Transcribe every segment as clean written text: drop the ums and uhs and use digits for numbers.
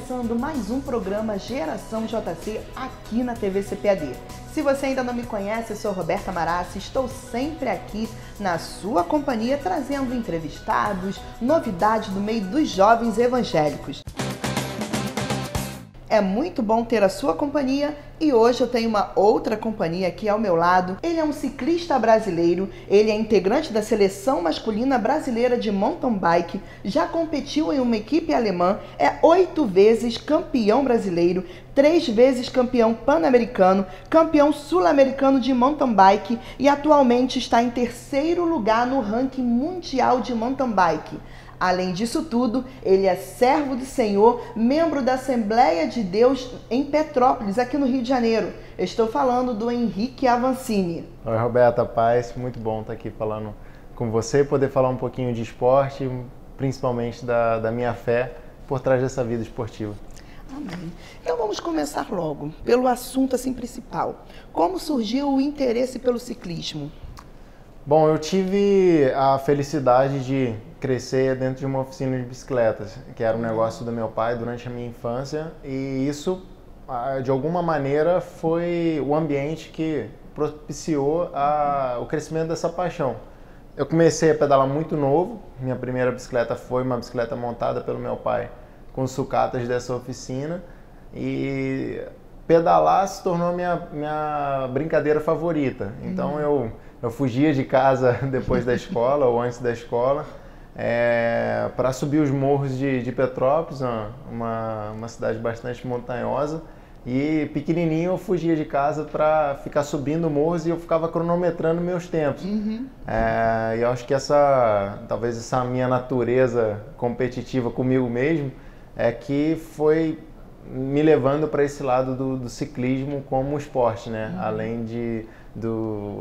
começando mais um programa Geração JC aqui na TV CPAD. Se você ainda não me conhece, eu sou Roberta Marassi, estou sempre aqui na sua companhia trazendo entrevistados, novidades do meio dos jovens evangélicos. É muito bom ter a sua companhia e hoje eu tenho uma outra companhia aqui ao meu lado. Ele é um ciclista brasileiro, ele é integrante da seleção masculina brasileira de mountain bike, já competiu em uma equipe alemã, é 8 vezes campeão brasileiro, 3 vezes campeão pan-americano, campeão sul-americano de mountain bike e atualmente está em 3º lugar no ranking mundial de mountain bike. Além disso tudo, ele é servo do Senhor, membro da Assembleia de Deus em Petrópolis, aqui no Rio de Janeiro. Estou falando do Henrique Avancini. Oi, Roberta, paz, muito bom estar aqui falando com você e poder falar um pouquinho de esporte, principalmente da minha fé por trás dessa vida esportiva. Amém. Então vamos começar logo pelo assunto assim principal. Como surgiu o interesse pelo ciclismo? Bom, eu tive a felicidade de crescer dentro de uma oficina de bicicletas, que era um negócio do meu pai durante a minha infância, e isso, de alguma maneira, foi o ambiente que propiciou o crescimento dessa paixão. Eu comecei a pedalar muito novo, minha primeira bicicleta foi uma bicicleta montada pelo meu pai com sucatas dessa oficina, e pedalar se tornou minha brincadeira favorita. Então eu fugia de casa depois da escola ou antes da escola para subir os morros de Petrópolis, uma cidade bastante montanhosa, e pequenininho eu fugia de casa para ficar subindo morros e eu ficava cronometrando meus tempos. E eu acho que talvez essa minha natureza competitiva comigo mesmo que foi me levando para esse lado do ciclismo como esporte, né? Além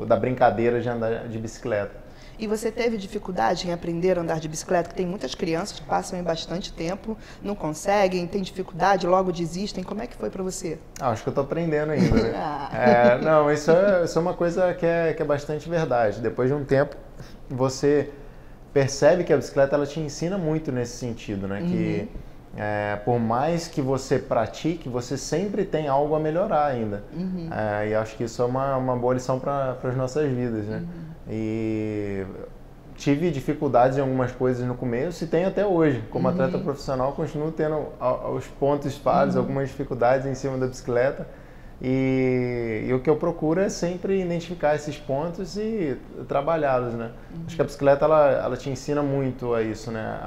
da brincadeira de andar de bicicleta. E você teve dificuldade em aprender a andar de bicicleta? Porque tem muitas crianças que passam em bastante tempo, não conseguem, têm dificuldade, logo desistem. Como é que foi para você? Acho que eu estou aprendendo ainda, né? Não, isso é uma coisa que é bastante verdade. Depois de um tempo, você percebe que a bicicleta ela te ensina muito nesse sentido, né? Que por mais que você pratique, você sempre tem algo a melhorar ainda. E acho que isso é uma boa lição para as nossas vidas, né? E tive dificuldades em algumas coisas no começo e tenho até hoje. Como atleta profissional, continuo tendo aos pontos falhos, algumas dificuldades em cima da bicicleta. E o que eu procuro é sempre identificar esses pontos e trabalhá-los, né? Acho que a bicicleta ela te ensina muito a isso, né?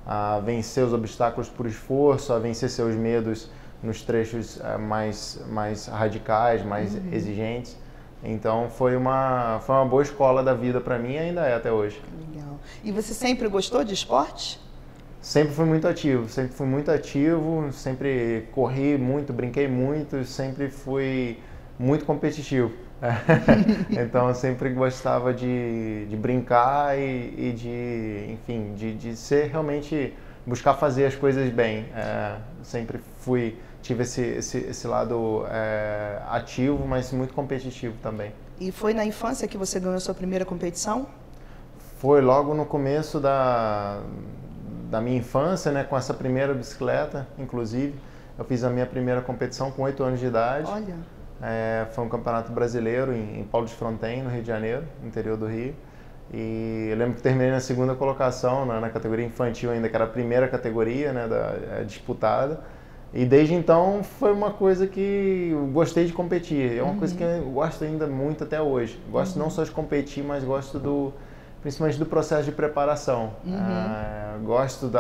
A vencer os obstáculos por esforço, a vencer seus medos nos trechos mais radicais, mais exigentes. Então foi uma boa escola da vida para mim e ainda é até hoje. Legal. E você sempre gostou de esporte? Sempre fui muito ativo, sempre corri muito, brinquei muito, sempre fui muito competitivo. Então eu sempre gostava de brincar e de ser realmente, buscar fazer as coisas bem. Sempre tive esse lado ativo, mas muito competitivo também. E foi na infância que você ganhou sua primeira competição? Foi logo no começo da minha infância, né, com essa primeira bicicleta, inclusive. Eu fiz a minha primeira competição com 8 anos de idade. Olha! Foi um campeonato brasileiro em Paulo de Fronten, no Rio de Janeiro, no interior do Rio. E eu lembro que terminei na 2ª colocação, na categoria infantil ainda, que era a primeira categoria, né, disputada. E desde então foi uma coisa que eu gostei de competir. É uma coisa que eu gosto ainda muito até hoje. Gosto não só de competir, mas gosto principalmente do processo de preparação. Gosto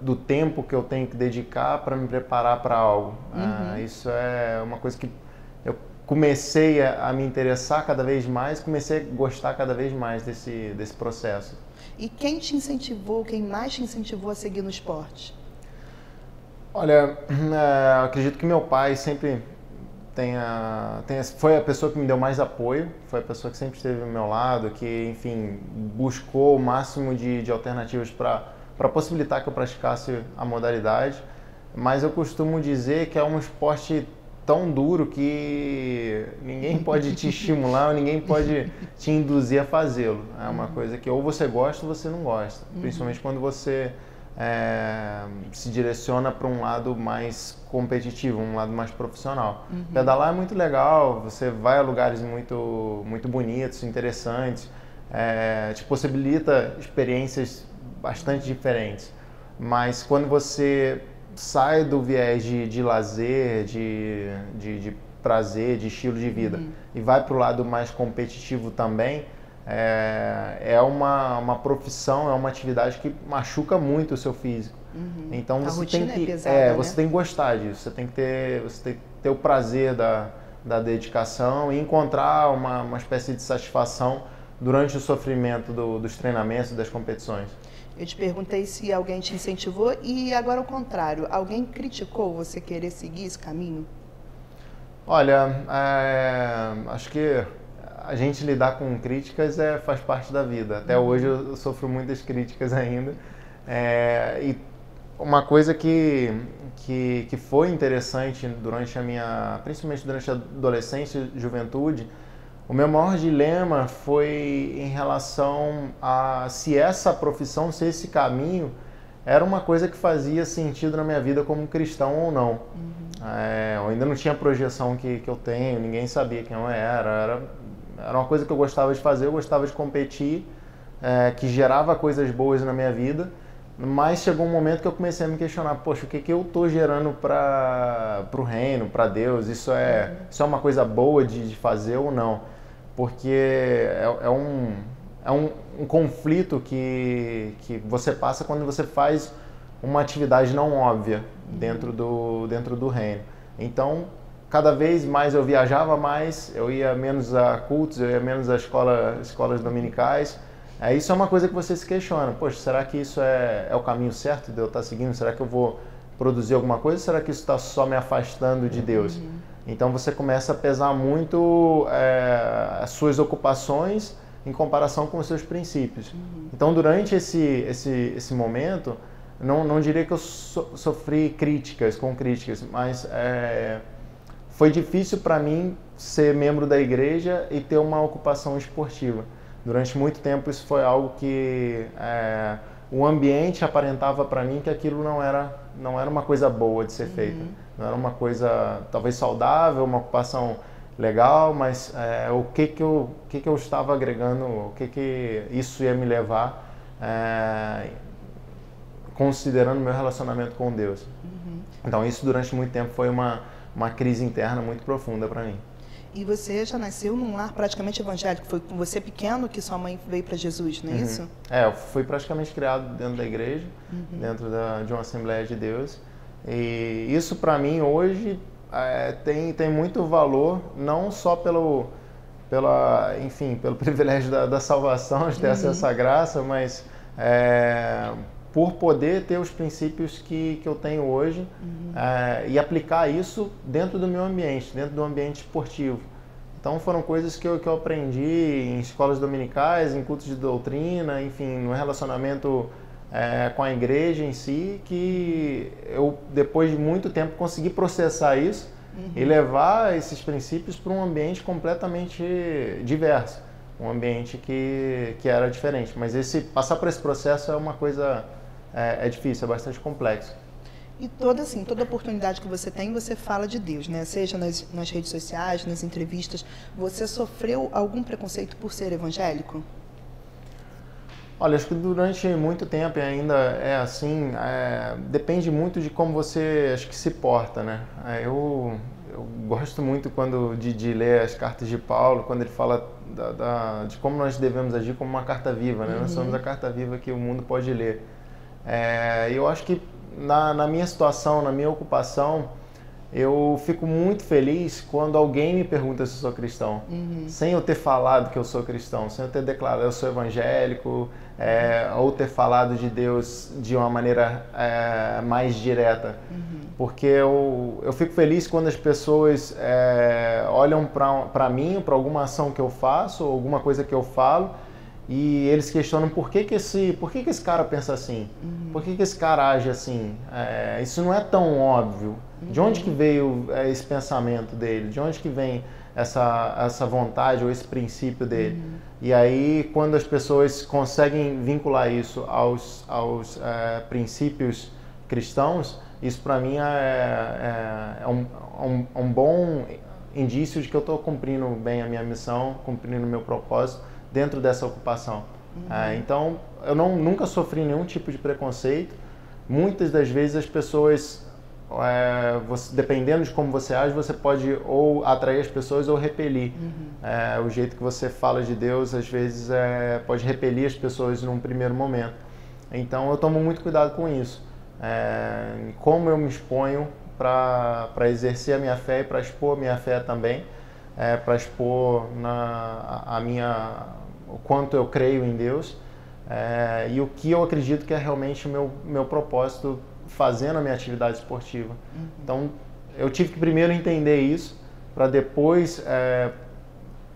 do tempo que eu tenho que dedicar para me preparar para algo. Isso é uma coisa que eu comecei a me interessar cada vez mais, comecei a gostar cada vez mais desse processo. E quem mais te incentivou a seguir no esporte? Olha, acredito que meu pai sempre foi a pessoa que me deu mais apoio, foi a pessoa que sempre esteve ao meu lado, que, enfim, buscou o máximo de alternativas para possibilitar que eu praticasse a modalidade. Mas eu costumo dizer que é um esporte tão duro que ninguém pode te estimular, ninguém pode te induzir a fazê-lo. É uma coisa que ou você gosta ou você não gosta, principalmente quando você se direciona para um lado mais competitivo, um lado mais profissional. Pedalar é muito legal, você vai a lugares muito bonitos, interessantes, te possibilita experiências bastante diferentes. Mas quando você sai do viés de lazer, de prazer, de estilo de vida e vai para o lado mais competitivo também, é uma profissão, é uma atividade que machuca muito o seu físico. Então você tem que você tem que gostar disso, você tem que ter o prazer da dedicação e encontrar uma espécie de satisfação durante o sofrimento dos treinamentos e das competições. Eu te perguntei se alguém te incentivou e agora ao contrário, alguém criticou você querer seguir esse caminho? Olha, acho que a gente lidar com críticas faz parte da vida. Até hoje eu sofro muitas críticas ainda. E uma coisa que foi interessante principalmente durante a adolescência e juventude, o meu maior dilema foi em relação a se essa profissão, se esse caminho era uma coisa que fazia sentido na minha vida como cristão ou não. Eu ainda não tinha a projeção que eu tenho, ninguém sabia quem eu era uma coisa que eu gostava de fazer, eu gostava de competir, que gerava coisas boas na minha vida, mas chegou um momento que eu comecei a me questionar, poxa, o que eu estou gerando para o reino, para Deus? Isso é uma coisa boa de fazer ou não? Porque é um conflito que você passa quando você faz uma atividade não óbvia dentro do reino. Então, cada vez mais eu viajava mais, eu ia menos a cultos, eu ia menos a escolas dominicais. Isso é uma coisa que você se questiona. Poxa, será que isso é o caminho certo de eu estar seguindo? Será que eu vou produzir alguma coisa? Será que isso está só me afastando de Deus? Então você começa a pesar muito as suas ocupações em comparação com os seus princípios. Então durante esse momento, não diria que eu sofri críticas, mas foi difícil para mim ser membro da igreja e ter uma ocupação esportiva. Durante muito tempo isso foi algo que o ambiente aparentava para mim que aquilo não era uma coisa boa de ser feita. Não era uma coisa talvez saudável, uma ocupação legal, mas o que eu estava agregando, o que isso ia me levar, considerando meu relacionamento com Deus. Então isso durante muito tempo foi uma crise interna muito profunda para mim. E você já nasceu num lar praticamente evangélico, foi com você pequeno que sua mãe veio para Jesus, não é isso? Eu fui praticamente criado dentro da igreja, dentro de uma Assembleia de Deus. E isso para mim hoje tem muito valor, não só pelo privilégio da salvação, de ter acesso à graça, mas por poder ter os princípios que eu tenho hoje e aplicar isso dentro do meu ambiente, dentro do ambiente esportivo. Então foram coisas que eu aprendi em escolas dominicais, em cultos de doutrina, enfim, no relacionamento com a igreja em si, que eu, depois de muito tempo, consegui processar isso e levar esses princípios para um ambiente completamente diverso, um ambiente que era diferente. Mas passar por esse processo é uma coisa difícil, é bastante complexo. E toda oportunidade que você tem, você fala de Deus, né? Seja nas redes sociais, nas entrevistas. Você sofreu algum preconceito por ser evangélico? Olha, acho que durante muito tempo ainda é assim, depende muito de como você acho que se porta, né? Eu gosto muito de ler as cartas de Paulo, quando ele fala de como nós devemos agir como uma carta viva, né? Nós somos a carta viva que o mundo pode ler. Eu acho que na minha situação, na minha ocupação, eu fico muito feliz quando alguém me pergunta se eu sou cristão, sem eu ter falado que eu sou cristão, sem eu ter declarado eu sou evangélico, ou ter falado de Deus de uma maneira mais direta. Porque eu fico feliz quando as pessoas olham para mim, para alguma ação que eu faço, ou alguma coisa que eu falo, e eles questionam por que esse cara pensa assim, por que esse cara age assim, isso não é tão óbvio, de onde que veio esse pensamento dele, de onde que vem essa vontade ou esse princípio dele. E aí, quando as pessoas conseguem vincular isso aos princípios cristãos, isso para mim é um bom indício de que eu estou cumprindo bem a minha missão, cumprindo o meu propósito dentro dessa ocupação. Então, eu nunca sofri nenhum tipo de preconceito. Muitas das vezes as pessoas, dependendo de como você age, você pode ou atrair as pessoas ou repelir. O jeito que você fala de Deus, às vezes, pode repelir as pessoas num primeiro momento. Então, eu tomo muito cuidado com isso. Como eu me exponho para exercer a minha fé e para expor a minha fé também, para expor o quanto eu creio em Deus e o que eu acredito que é realmente o meu propósito fazendo a minha atividade esportiva. Então, eu tive que primeiro entender isso para depois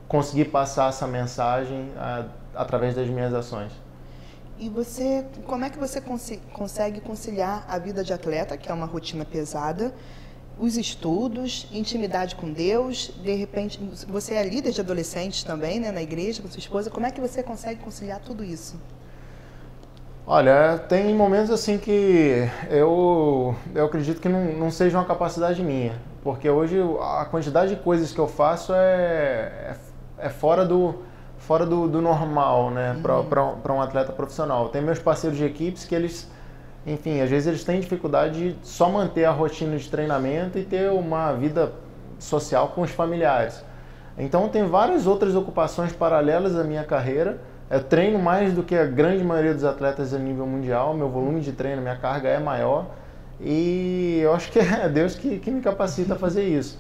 conseguir passar essa mensagem através das minhas ações. E como é que você consegue conciliar a vida de atleta, que é uma rotina pesada, os estudos, intimidade com Deus, de repente, você é líder de adolescentes também, né, na igreja, com sua esposa, como é que você consegue conciliar tudo isso? Olha, tem momentos assim que eu acredito que não seja uma capacidade minha, porque hoje a quantidade de coisas que eu faço é fora do normal, né, para um atleta profissional. Tem meus parceiros de equipes que eles, enfim, às vezes eles têm dificuldade de só manter a rotina de treinamento e ter uma vida social com os familiares. Então tem várias outras ocupações paralelas à minha carreira. Eu treino mais do que a grande maioria dos atletas a nível mundial, meu volume de treino, minha carga é maior e eu acho que é Deus que me capacita a fazer isso.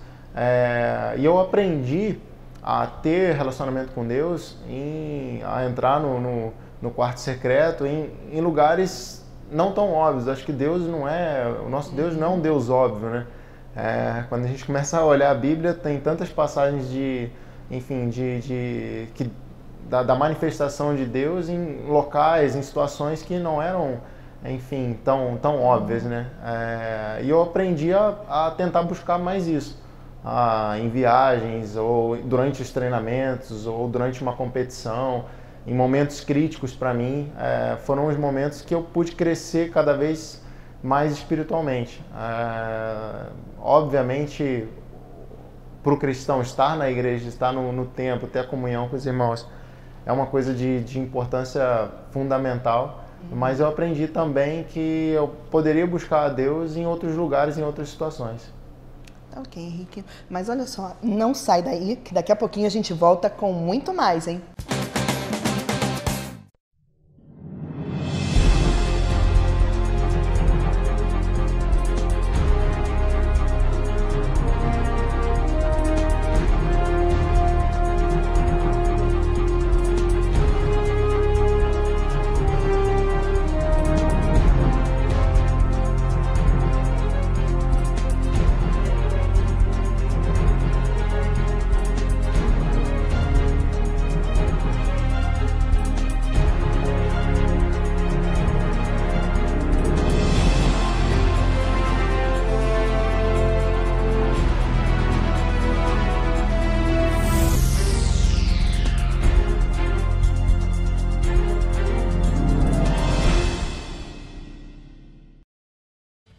E eu aprendi a ter relacionamento com Deus, a entrar no quarto secreto, em lugares não tão óbvios. Acho que o nosso Deus não é um Deus óbvio, né? Quando a gente começa a olhar a Bíblia, tem tantas passagens da manifestação de Deus em locais, em situações que não eram, enfim, tão óbvias, né? E eu aprendi a tentar buscar mais isso. Em viagens, ou durante os treinamentos, ou durante uma competição, em momentos críticos para mim, foram os momentos que eu pude crescer cada vez mais espiritualmente. Obviamente, para o cristão estar na igreja, estar no templo, ter a comunhão com os irmãos, é uma coisa de importância fundamental, mas eu aprendi também que eu poderia buscar a Deus em outros lugares, em outras situações. Ok, Henrique. Mas olha só, não sai daí, que daqui a pouquinho a gente volta com muito mais, hein?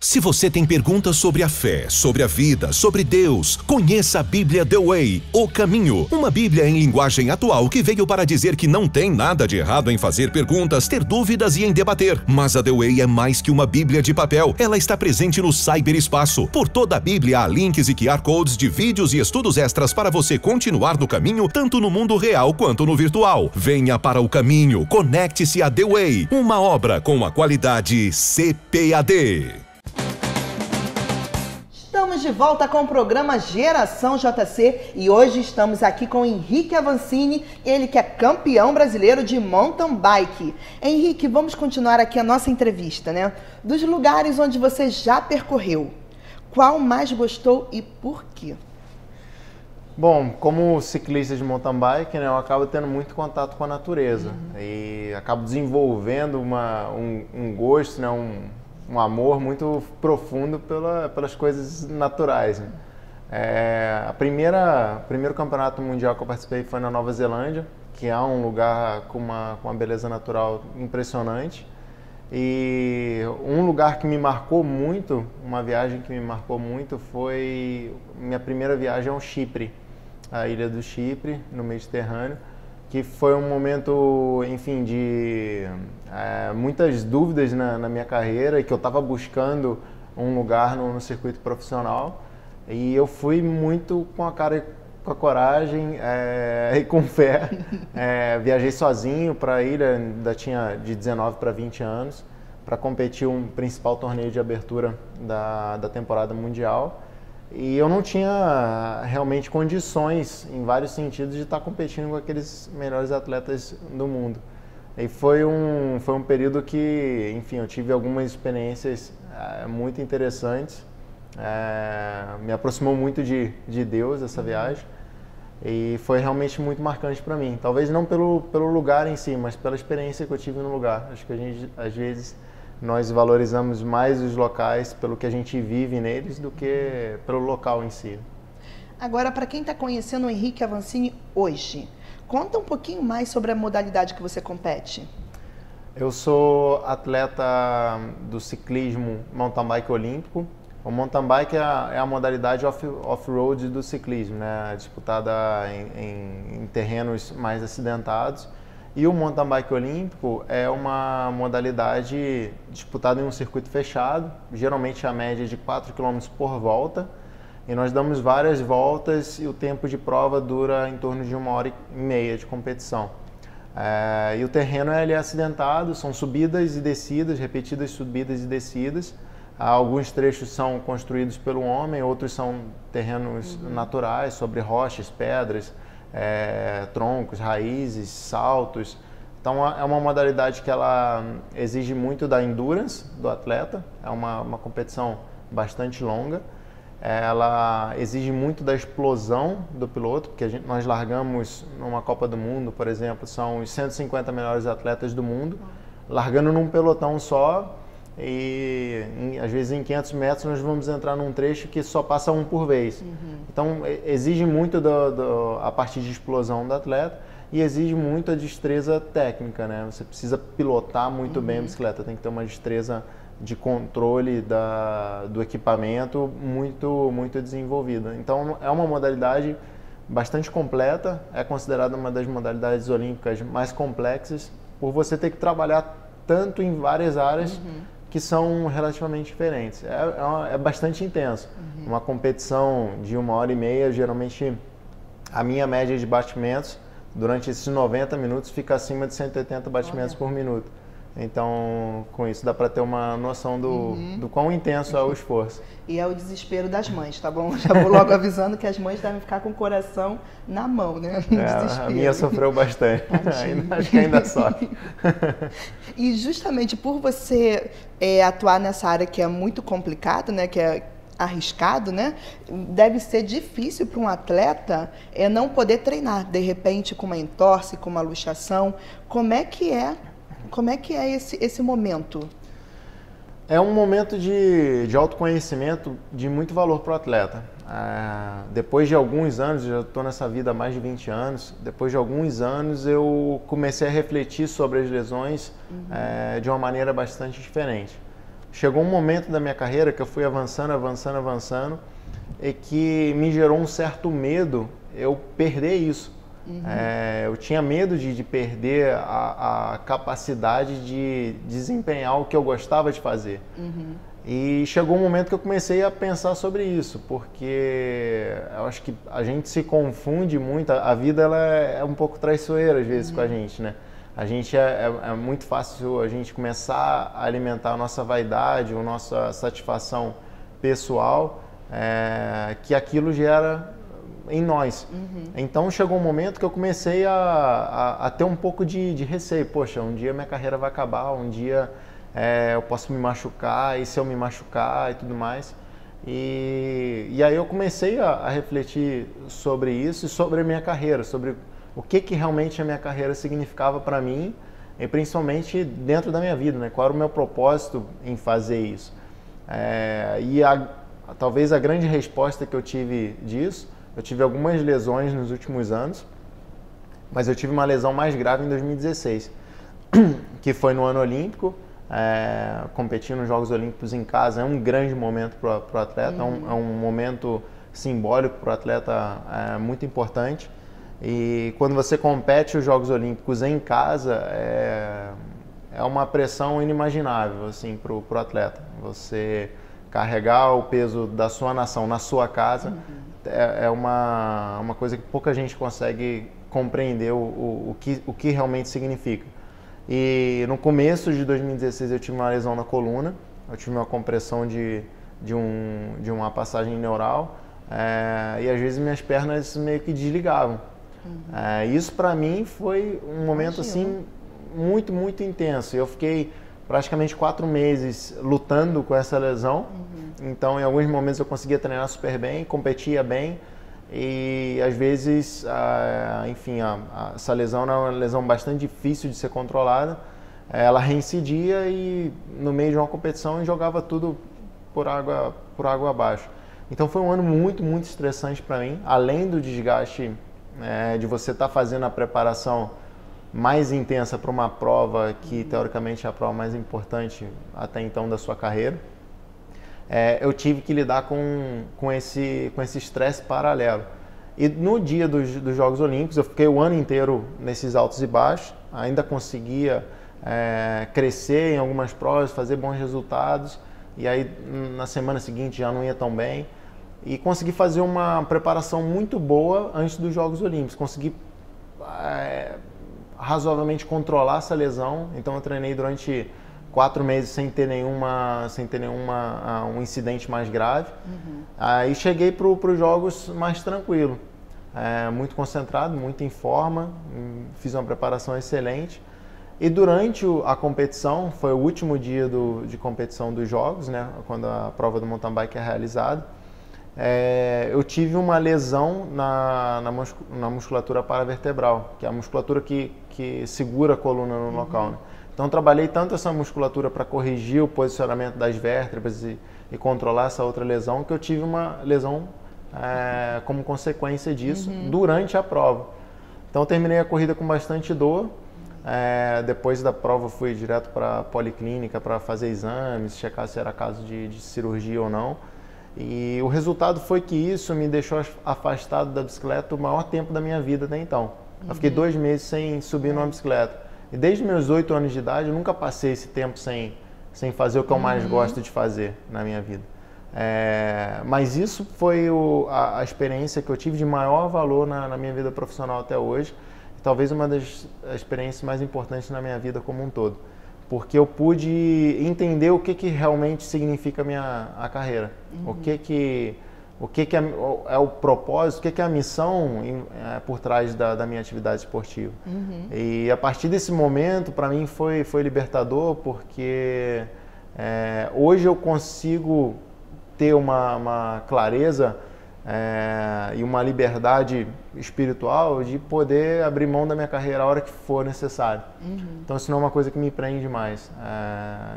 Se você tem perguntas sobre a fé, sobre a vida, sobre Deus, conheça a Bíblia The Way, O Caminho. Uma Bíblia em linguagem atual que veio para dizer que não tem nada de errado em fazer perguntas, ter dúvidas e em debater. Mas a The Way é mais que uma Bíblia de papel. Ela está presente no cyberespaço. Por toda a Bíblia há links e QR Codes de vídeos e estudos extras para você continuar no caminho, tanto no mundo real quanto no virtual. Venha para o caminho, conecte-se a The Way, uma obra com a qualidade CPAD. Estamos de volta com o programa Geração JC e hoje estamos aqui com Henrique Avancini, ele que é campeão brasileiro de mountain bike. Henrique, vamos continuar aqui a nossa entrevista, né? Dos lugares onde você já percorreu, qual mais gostou e por quê? Bom, como ciclista de mountain bike, né, eu acabo tendo muito contato com a natureza e acabo desenvolvendo um gosto, né, um amor muito profundo pelas coisas naturais, né? Primeiro campeonato mundial que eu participei foi na Nova Zelândia, que é um lugar com uma beleza natural impressionante. E um lugar que me marcou muito, uma viagem que me marcou muito, foi minha primeira viagem ao Chipre, a ilha do Chipre, no Mediterrâneo, que foi um momento, enfim, de muitas dúvidas na minha carreira, e que eu estava buscando um lugar no circuito profissional. E eu fui muito com a cara, com a coragem e com fé. Viajei sozinho para a ilha, ainda tinha de 19 para 20 anos, para competir um principal torneio de abertura da temporada mundial. E eu não tinha realmente condições, em vários sentidos, de estar competindo com aqueles melhores atletas do mundo. E foi um período que, enfim, eu tive algumas experiências muito interessantes. Me aproximou muito de Deus essa viagem, e foi realmente muito marcante para mim. Talvez não pelo lugar em si, mas pela experiência que eu tive no lugar. Acho que a gente, às vezes, nós valorizamos mais os locais pelo que a gente vive neles do que pelo local em si. Agora, para quem está conhecendo o Henrique Avancini hoje, conta um pouquinho mais sobre a modalidade que você compete. Eu sou atleta do ciclismo mountain bike olímpico. O mountain bike é a modalidade off-road do ciclismo, né? Disputada em terrenos mais acidentados. E o mountain bike olímpico é uma modalidade disputada em um circuito fechado, geralmente a média de 4 km por volta. E nós damos várias voltas e o tempo de prova dura em torno de 1h30 de competição. E o terreno é acidentado, são subidas e descidas, repetidas subidas e descidas. Alguns trechos são construídos pelo homem, outros são terrenos naturais, sobre rochas, pedras, troncos, raízes, saltos. Então é uma modalidade que ela exige muito da endurance do atleta, é uma competição bastante longa. Ela exige muito da explosão do piloto, porque nós largamos numa Copa do Mundo, por exemplo, são os 150 melhores atletas do mundo, largando num pelotão só. E às vezes em 500 metros nós vamos entrar num trecho que só passa um por vez. Então exige muito a parte de explosão do atleta, e exige muito a destreza técnica, né? Você precisa pilotar muito bem a bicicleta, tem que ter uma destreza de controle do equipamento muito desenvolvida. Então é uma modalidade bastante completa, é considerada uma das modalidades olímpicas mais complexas, por você ter que trabalhar tanto em várias áreas que são relativamente diferentes. É bastante intenso. Uma competição de 1h30, geralmente a minha média de batimentos durante esses 90 minutos fica acima de 180 batimentos por minuto. Então, com isso dá para ter uma noção do quão intenso é o esforço. E é o desespero das mães, tá bom? Já vou logo avisando que as mães devem ficar com o coração na mão, né? A minha sofreu bastante. Acho que ainda sofre. E justamente por você atuar nessa área que é muito complicada, né? Que é arriscado, né? Deve ser difícil para um atleta não poder treinar, de repente, com uma entorse, com uma luxação. Como é que é esse momento? É um momento de autoconhecimento de muito valor para o atleta. Depois de alguns anos, eu já estou nessa vida há mais de 20 anos, depois de alguns anos eu comecei a refletir sobre as lesões de uma maneira bastante diferente. Chegou um momento da minha carreira que eu fui avançando e que me gerou um certo medo eu perder isso. Eu tinha medo de perder a capacidade de desempenhar o que eu gostava de fazer. E chegou um momento que eu comecei a pensar sobre isso, porque eu acho que a gente se confunde muito, a vida ela é um pouco traiçoeira às vezes com a gente, né? A gente é muito fácil a gente começar a alimentar a nossa vaidade, a nossa satisfação pessoal, que aquilo gera em nós. Então chegou um momento que eu comecei a ter um pouco de receio. Poxa, um dia minha carreira vai acabar, um dia eu posso me machucar, e se eu me machucar e tudo mais. E aí eu comecei a refletir sobre isso e sobre a minha carreira, sobre o que realmente a minha carreira significava para mim, e principalmente dentro da minha vida, né? Qual era o meu propósito em fazer isso. E talvez a grande resposta que eu tive disso, eu tive algumas lesões nos últimos anos, mas eu tive uma lesão mais grave em 2016, que foi no ano olímpico. Competir nos Jogos Olímpicos em casa é um grande momento para o atleta, é um momento simbólico para o atleta, muito importante. E quando você compete os Jogos Olímpicos em casa, é uma pressão inimaginável assim, para o atleta. Você carregar o peso da sua nação na sua casa é uma coisa que pouca gente consegue compreender o que realmente significa. E no começo de 2016 eu tive uma lesão na coluna, eu tive uma compressão de uma passagem neural, e às vezes minhas pernas meio que desligavam. Isso para mim foi um momento assim muito, muito intenso. Eu fiquei praticamente 4 meses lutando com essa lesão, então em alguns momentos eu conseguia treinar super bem, competia bem, e às vezes, enfim, essa lesão era uma lesão bastante difícil de ser controlada. Ela reincidia e no meio de uma competição jogava tudo por água abaixo. Então foi um ano muito, muito estressante para mim, além do desgaste de você estar fazendo a preparação mais intensa para uma prova que teoricamente é a prova mais importante até então da sua carreira. Eu tive que lidar com esse estresse paralelo. E no dia dos Jogos Olímpicos, eu fiquei o ano inteiro nesses altos e baixos, ainda conseguia crescer em algumas provas, fazer bons resultados, e aí na semana seguinte já não ia tão bem. E consegui fazer uma preparação muito boa antes dos Jogos Olímpicos, consegui razoavelmente controlar essa lesão, então eu treinei durante 4 meses sem ter um incidente mais grave. Aí cheguei para os jogos mais tranquilo, muito concentrado, muito em forma, fiz uma preparação excelente. E durante a competição, foi o último dia de competição dos jogos, né, quando a prova do mountain bike é realizada, eu tive uma lesão na musculatura paravertebral, que é a musculatura que segura a coluna no local, né? Então trabalhei tanto essa musculatura para corrigir o posicionamento das vértebras e controlar essa outra lesão, que eu tive uma lesão como consequência disso durante a prova. Então eu terminei a corrida com bastante dor. Depois da prova fui direto para a policlínica para fazer exames, checar se era caso de cirurgia ou não. E o resultado foi que isso me deixou afastado da bicicleta o maior tempo da minha vida até então. Eu fiquei 2 meses sem subir numa bicicleta. E desde meus 8 anos de idade eu nunca passei esse tempo sem fazer o que eu mais gosto de fazer na minha vida. Mas isso foi a experiência que eu tive de maior valor na minha vida profissional até hoje. Talvez uma das experiências mais importantes na minha vida como um todo. Porque eu pude entender o que realmente significa a carreira. O que é o propósito, o que é a missão por trás da minha atividade esportiva. E a partir desse momento, para mim, foi libertador, porque hoje eu consigo ter uma clareza e uma liberdade espiritual de poder abrir mão da minha carreira a hora que for necessário. Então isso não é uma coisa que me prende mais.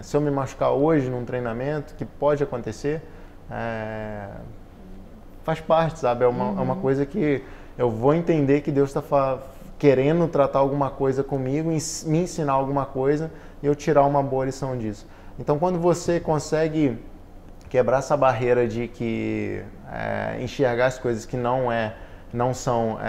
Se eu me machucar hoje num treinamento, que pode acontecer, faz parte, sabe? É uma coisa que eu vou entender que Deus está querendo tratar alguma coisa comigo, me ensinar alguma coisa e eu tirar uma boa lição disso. Então quando você consegue quebrar essa barreira de que enxergar as coisas que não são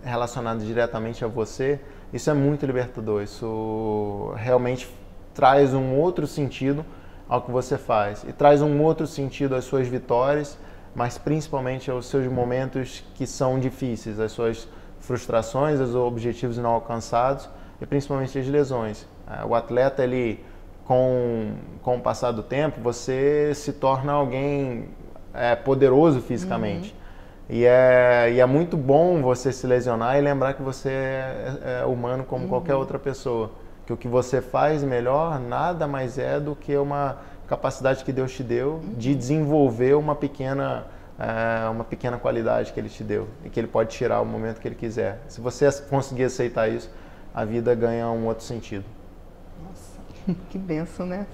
relacionadas diretamente a você, isso é muito libertador. Isso realmente traz um outro sentido ao que você faz e traz um outro sentido às suas vitórias, mas principalmente aos seus momentos que são difíceis, as suas frustrações, os objetivos não alcançados e principalmente as lesões. O atleta, ele, com o passar do tempo, você se torna alguém poderoso fisicamente. E é muito bom você se lesionar e lembrar que você é humano como qualquer outra pessoa. Que o que você faz melhor nada mais é do que uma capacidade que Deus te deu de desenvolver uma pequena qualidade que Ele te deu e que Ele pode tirar o momento que Ele quiser. Se você conseguir aceitar isso, a vida ganha um outro sentido. Nossa. Que bênção, né?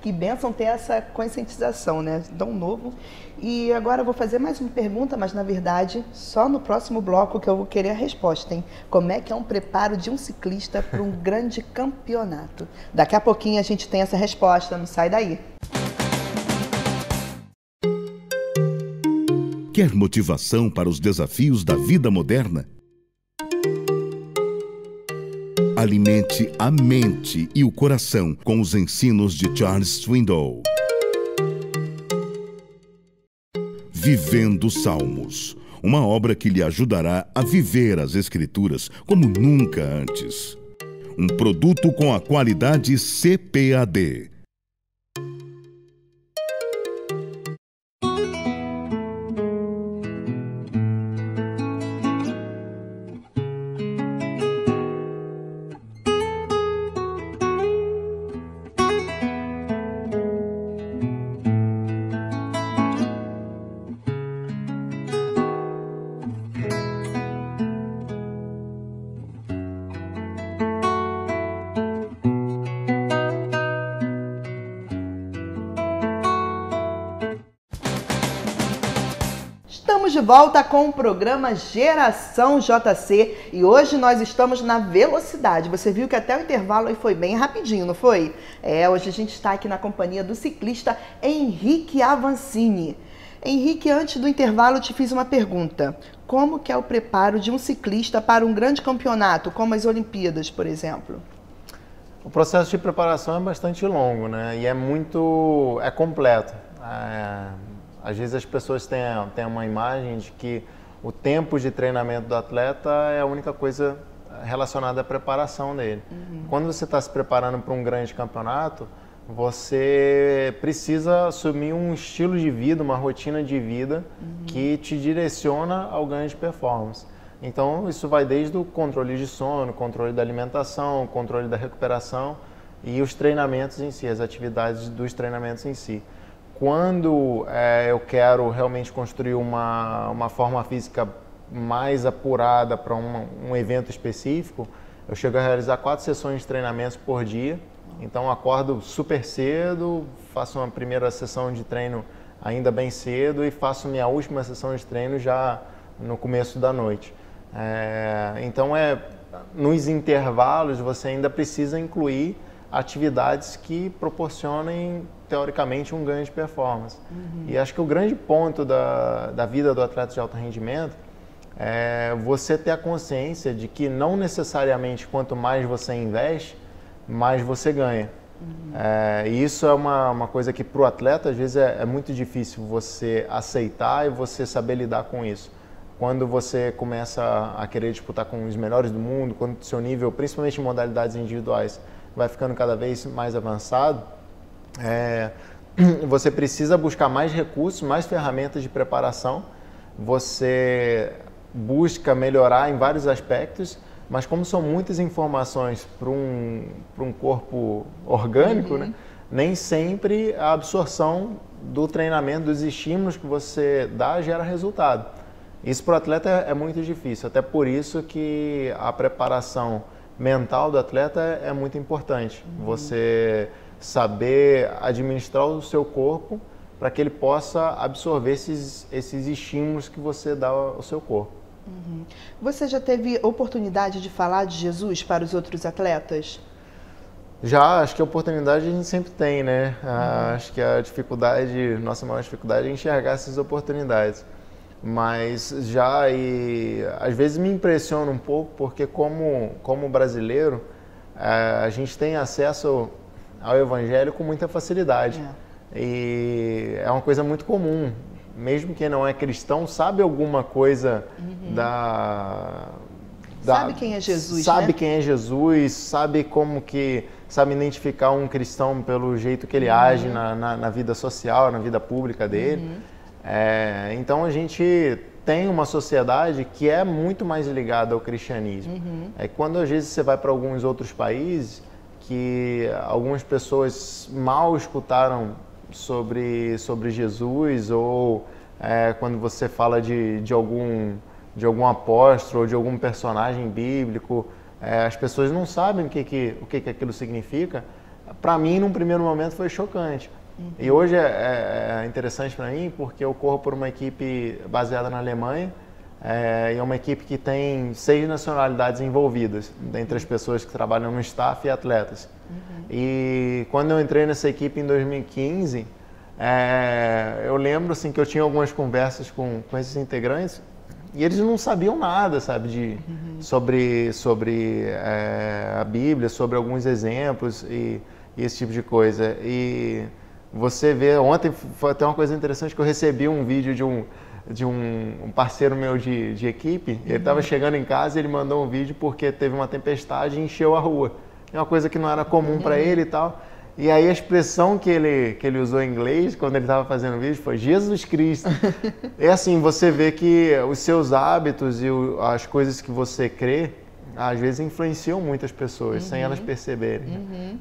Que bênção ter essa conscientização, né? Tão novo. E agora eu vou fazer mais uma pergunta, mas na verdade, só no próximo bloco que eu vou querer a resposta, hein? Como é que é um preparo de um ciclista para um grande campeonato? Daqui a pouquinho a gente tem essa resposta, não sai daí. Quer motivação para os desafios da vida moderna? Alimente a mente e o coração com os ensinos de Charles Swindoll. Vivendo os Salmos, uma obra que lhe ajudará a viver as Escrituras como nunca antes. Um produto com a qualidade CPAD. Estamos de volta com o programa Geração JC e hoje nós estamos na velocidade. Você viu que até o intervalo aí foi bem rapidinho, não foi? Hoje a gente está aqui na companhia do ciclista Henrique Avancini. Henrique, antes do intervalo eu te fiz uma pergunta. Como que é o preparo de um ciclista para um grande campeonato, como as Olimpíadas, por exemplo? O processo de preparação é bastante longo, né? E é completo. Às vezes as pessoas têm uma imagem de que o tempo de treinamento do atleta é a única coisa relacionada à preparação dele. Quando você está se preparando para um grande campeonato, você precisa assumir um estilo de vida, uma rotina de vida que te direciona ao ganho de performance. Então isso vai desde o controle de sono, controle da alimentação, controle da recuperação e os treinamentos em si, as atividades dos treinamentos em si. Quando eu quero realmente construir uma forma física mais apurada para um evento específico, eu chego a realizar 4 sessões de treinamentos por dia. Então acordo super cedo, faço uma primeira sessão de treino ainda bem cedo e faço minha última sessão de treino já no começo da noite. Então nos intervalos você ainda precisa incluir atividades que proporcionem teoricamente um ganho de performance. E acho que o grande ponto da vida do atleta de alto rendimento é você ter a consciência de que não necessariamente quanto mais você investe, mais você ganha. E isso é uma coisa que para o atleta às vezes é muito difícil você aceitar e você saber lidar com isso. Quando você começa a querer disputar com os melhores do mundo, quando o seu nível, principalmente em modalidades individuais, vai ficando cada vez mais avançado, você precisa buscar mais recursos, mais ferramentas de preparação, você busca melhorar em vários aspectos, mas como são muitas informações para um corpo orgânico, né, nem sempre a absorção do treinamento, dos estímulos que você dá, gera resultado. Isso para o atleta é muito difícil, até por isso que a preparação mental do atleta é muito importante. Você saber administrar o seu corpo para que ele possa absorver esses estímulos que você dá ao seu corpo. Você já teve oportunidade de falar de Jesus para os outros atletas? Já, acho que a oportunidade a gente sempre tem, né? Acho que nossa maior dificuldade é enxergar essas oportunidades. Mas já, e às vezes me impressiona um pouco, porque como brasileiro, a gente tem acesso ao Evangelho com muita facilidade. E é uma coisa muito comum. Mesmo quem não é cristão, sabe alguma coisa sabe quem é Jesus, sabe né? quem é Jesus, sabe sabe identificar um cristão pelo jeito que ele age na vida social, na vida pública dele. Então a gente tem uma sociedade que é muito mais ligada ao cristianismo. Quando às vezes você vai para alguns outros países, que algumas pessoas mal escutaram sobre Jesus, ou quando você fala de algum apóstolo ou de algum personagem bíblico, as pessoas não sabem o que aquilo significa. para mim, num primeiro momento, foi chocante. E hoje é interessante para mim porque eu corro por uma equipe baseada na Alemanha, e é uma equipe que tem 6 nacionalidades envolvidas, entre as pessoas que trabalham no staff e atletas. E quando eu entrei nessa equipe em 2015, eu lembro assim, que eu tinha algumas conversas com esses integrantes e eles não sabiam nada, sabe, sobre a Bíblia, sobre alguns exemplos e esse tipo de coisa. E você vê, ontem foi até uma coisa interessante que eu recebi um vídeo de um parceiro meu de equipe. Ele estava chegando em casa e ele mandou um vídeo porque teve uma tempestade e encheu a rua. É uma coisa que não era comum para ele e tal. E aí a expressão que ele usou em inglês quando ele estava fazendo o vídeo foi Jesus Cristo. É assim, você vê que os seus hábitos e as coisas que você crê, às vezes influenciam muitas pessoas, sem elas perceberem.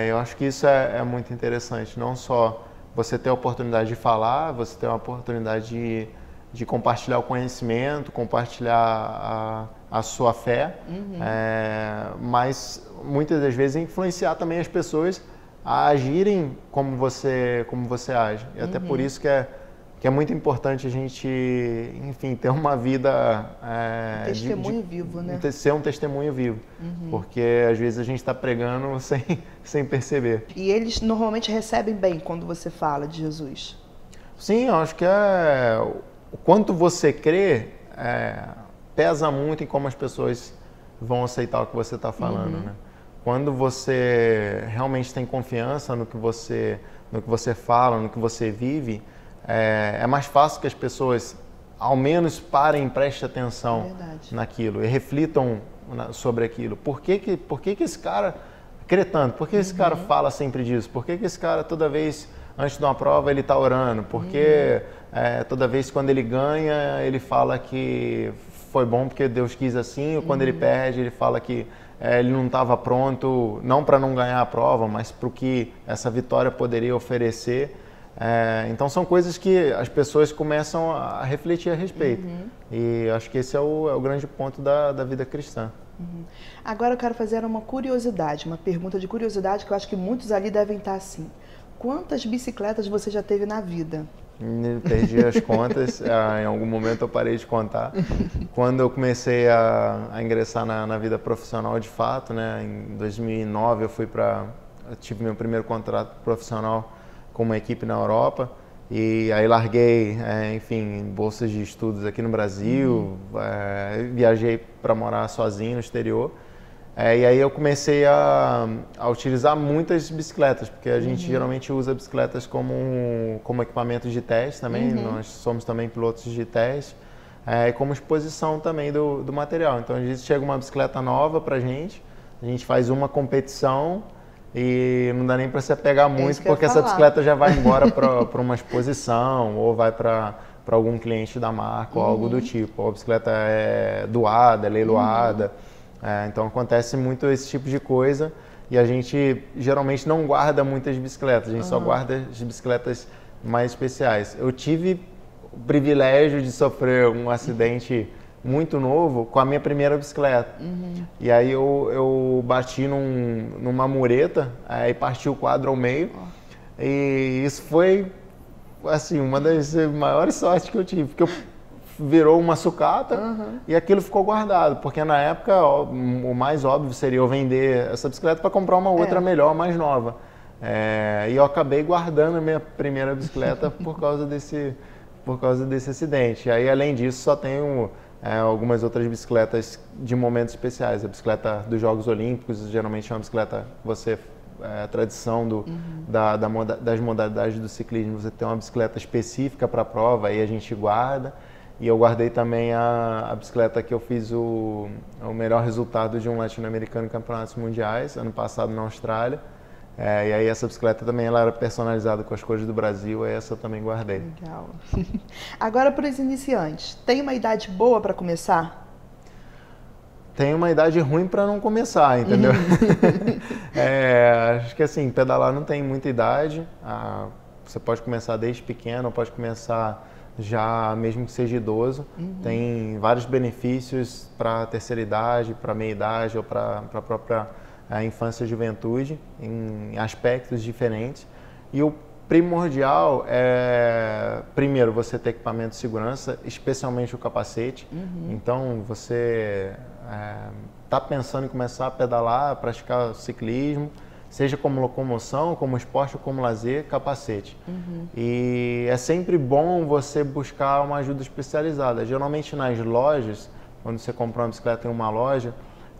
Eu acho que isso é muito interessante, não só você ter a oportunidade de falar, você ter a oportunidade de compartilhar o conhecimento, compartilhar a sua fé, mas muitas das vezes influenciar também as pessoas a agirem como você age. E até por isso que é muito importante a gente, enfim, ter uma vida... testemunho vivo, né? Ser um testemunho vivo. Porque às vezes a gente está pregando sem perceber. E eles normalmente recebem bem quando você fala de Jesus? Sim, eu acho que o quanto você crê pesa muito em como as pessoas vão aceitar o que você está falando, né? Quando você realmente tem confiança no que você fala, no que você vive, é mais fácil que as pessoas, ao menos, parem e prestem atenção naquilo e reflitam sobre aquilo. Por que esse cara crê tanto? Por que esse cara fala sempre disso? Por que esse cara, toda vez antes de uma prova, ele está orando? Por que toda vez quando ele ganha, ele fala que foi bom porque Deus quis assim? Ou quando ele perde, ele fala que ele não estava pronto, não para não ganhar a prova, mas para o que essa vitória poderia oferecer. Então são coisas que as pessoas começam a refletir a respeito. E acho que esse é o grande ponto da vida cristã. Agora eu quero fazer uma curiosidade, uma pergunta de curiosidade que eu acho que muitos ali devem estar assim. Quantas bicicletas você já teve na vida? Perdi as contas, em algum momento eu parei de contar. Quando eu comecei a ingressar na vida profissional de fato, né, em 2009 eu tive meu primeiro contrato profissional com uma equipe na Europa e aí larguei, enfim, bolsas de estudos aqui no Brasil, viajei para morar sozinho no exterior. E aí eu comecei a utilizar muitas bicicletas, porque a gente geralmente usa bicicletas como equipamento de teste também, nós somos também pilotos de teste, e como exposição também do material. Então, às vezes chega uma bicicleta nova pra gente, a gente faz uma competição e não dá nem para você pegar muito, porque essa bicicleta já vai embora para uma exposição ou vai para algum cliente da marca ou algo do tipo. A bicicleta é doada, é leiloada. Então acontece muito esse tipo de coisa e a gente geralmente não guarda muitas bicicletas, a gente só guarda as bicicletas mais especiais. Eu tive o privilégio de sofrer um acidente muito novo com a minha primeira bicicleta. E aí eu bati numa mureta e parti o quadro ao meio. E isso foi assim, uma das maiores sortes que eu tive, porque virou uma sucata e aquilo ficou guardado, porque na época o mais óbvio seria eu vender essa bicicleta para comprar uma outra melhor, mais nova. E eu acabei guardando a minha primeira bicicleta por causa desse acidente. E aí, além disso, só tenho algumas outras bicicletas de momentos especiais. A bicicleta dos Jogos Olímpicos, geralmente é uma bicicleta que você... a tradição das modalidades do ciclismo, você tem uma bicicleta específica para a prova, aí a gente guarda. E eu guardei também a bicicleta que eu fiz o melhor resultado de um latino-americano em campeonatos mundiais, ano passado na Austrália. E aí essa bicicleta também ela era personalizada com as cores do Brasil, aí essa eu também guardei. Legal. Agora, para os iniciantes, tem uma idade boa para começar? Tem uma idade ruim para não começar, entendeu? Acho que assim, pedalar não tem muita idade. Você pode começar desde pequeno, pode começar já mesmo que seja idoso. Tem vários benefícios para a terceira idade, para a meia idade ou para a própria a infância e juventude em aspectos diferentes. E o primordial é, primeiro, você ter equipamento de segurança, especialmente o capacete. Então, você está pensando em começar a pedalar, praticar ciclismo, seja como locomoção, como esporte ou como lazer, capacete. E é sempre bom você buscar uma ajuda especializada. Geralmente nas lojas, quando você compra uma bicicleta em uma loja,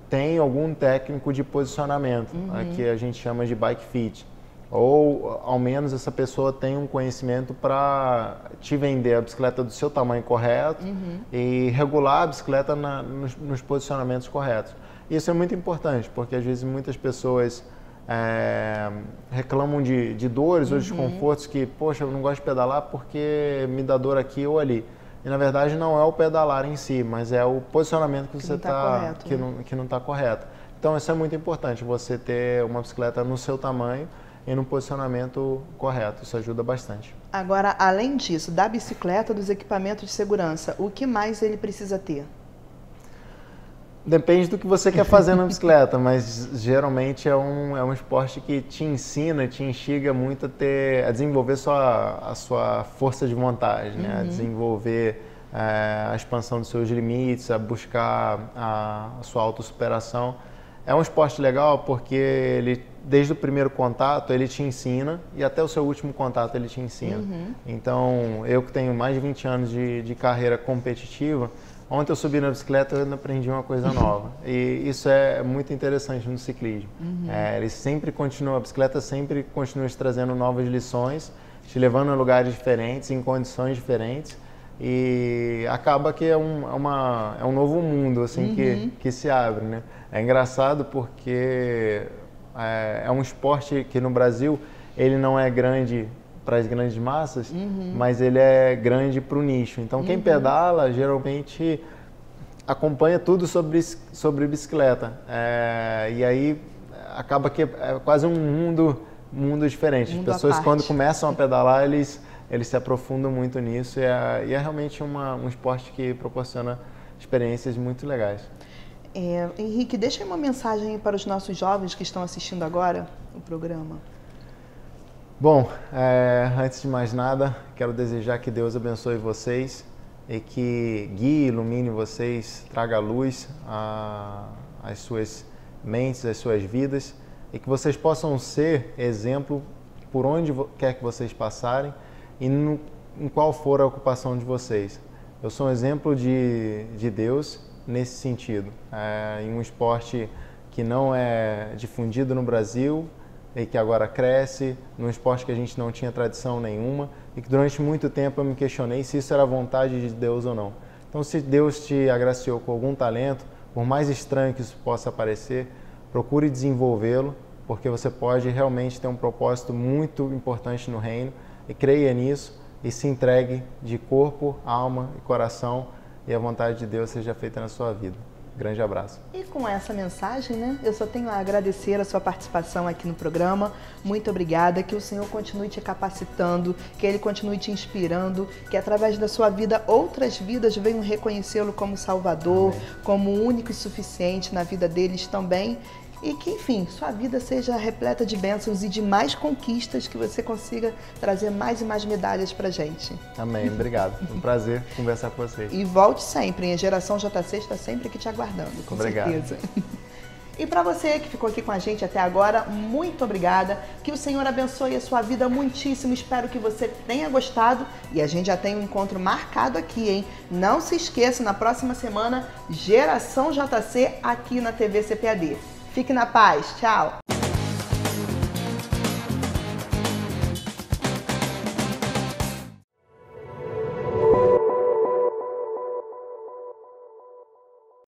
tem algum técnico de posicionamento, que a gente chama de bike fit. Ou, ao menos, essa pessoa tem um conhecimento para te vender a bicicleta do seu tamanho correto e regular a bicicleta nos posicionamentos corretos. Isso é muito importante, porque às vezes muitas pessoas reclamam de dores ou desconfortos que, poxa, eu não gosto de pedalar porque me dá dor aqui ou ali. E, na verdade, não é o pedalar em si, mas é o posicionamento que você está que não está correto. Então, isso é muito importante, você ter uma bicicleta no seu tamanho e no posicionamento correto. Isso ajuda bastante. Agora, além disso, da bicicleta, dos equipamentos de segurança, o que mais ele precisa ter? Depende do que você quer fazer na bicicleta, mas geralmente é um esporte que te ensina, te instiga muito a desenvolver a sua força de vontade, né? A desenvolver a expansão dos seus limites, a buscar a sua autossuperação. É um esporte legal porque ele, desde o primeiro contato, ele te ensina e até o seu último contato ele te ensina. Então, eu que tenho mais de 20 anos de carreira competitiva, ontem eu subi na bicicleta e eu aprendi uma coisa nova. E isso é muito interessante no ciclismo. Ele sempre continua, a bicicleta sempre continua te trazendo novas lições, te levando a lugares diferentes, em condições diferentes. E acaba que é um novo mundo assim, que se abre, né? É engraçado porque é um esporte que no Brasil ele não é grande para as grandes massas, mas ele é grande para o nicho. Então quem pedala geralmente acompanha tudo sobre bicicleta. E aí acaba que é quase um mundo diferente. As pessoas quando começam a pedalar, eles se aprofundam muito nisso e é realmente um esporte que proporciona experiências muito legais. Henrique, deixa aí uma mensagem para os nossos jovens que estão assistindo agora o programa. Bom, antes de mais nada, quero desejar que Deus abençoe vocês e que guie e ilumine vocês, traga luz às suas mentes, às suas vidas e que vocês possam ser exemplo por onde quer que vocês passarem e em qual for a ocupação de vocês. Eu sou um exemplo de Deus nesse sentido, em um esporte que não é difundido no Brasil e que agora cresce, num esporte que a gente não tinha tradição nenhuma e que durante muito tempo eu me questionei se isso era vontade de Deus ou não. Então, se Deus te agraciou com algum talento, por mais estranho que isso possa parecer, procure desenvolvê-lo, porque você pode realmente ter um propósito muito importante no reino e creia nisso e se entregue de corpo, alma e coração e a vontade de Deus seja feita na sua vida. Grande abraço. E com essa mensagem, né, eu só tenho a agradecer a sua participação aqui no programa. Muito obrigada, que o Senhor continue te capacitando, que Ele continue te inspirando, que através da sua vida outras vidas venham reconhecê-lo como Salvador, amém, como único e suficiente na vida deles também. E que, enfim, sua vida seja repleta de bênçãos e de mais conquistas, que você consiga trazer mais e mais medalhas pra gente. Amém, obrigado. Foi um prazer conversar com vocês. E volte sempre, hein? A Geração JC está sempre aqui te aguardando, com certeza. E para você que ficou aqui com a gente até agora, muito obrigada. Que o Senhor abençoe a sua vida muitíssimo. Espero que você tenha gostado e a gente já tem um encontro marcado aqui, hein? Não se esqueça, na próxima semana, Geração JC aqui na TV CPAD. Fique na paz. Tchau.